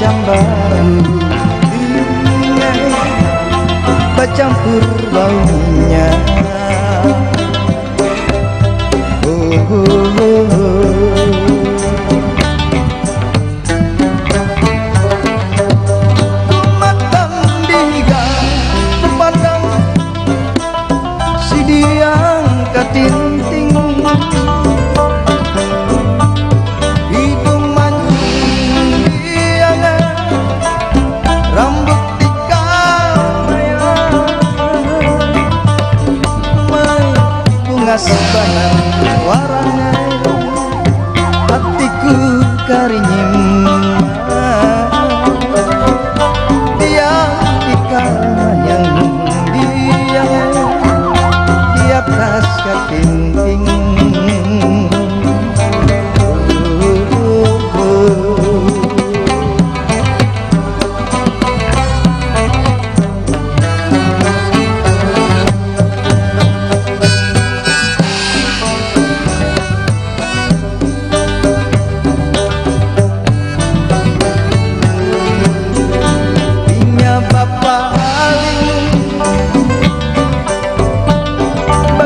macam baru, bercampur baunya. Matang dihigang pandang si diang katinting, hidung mancung diang rambut dikawayang, mai bunga sebanan warangai hatiku karinyim. Dia dikawayang dia di atas katinting.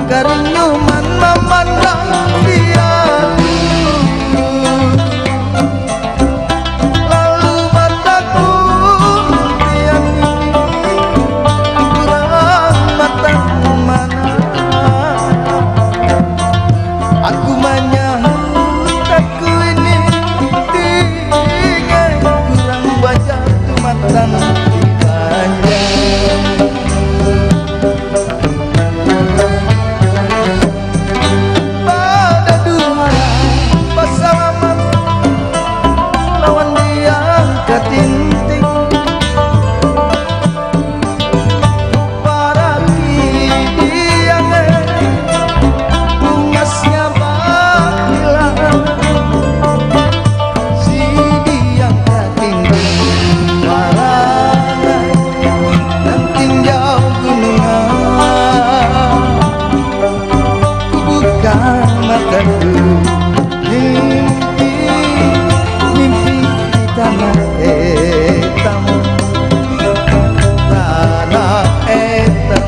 Karinyuman memandang dia, lalu mataku diangi kurang mata mana. Aku menyambut aku ini tinggal kurang wajah tu mata banyak. Mimpi di tanah etam, tanah etam.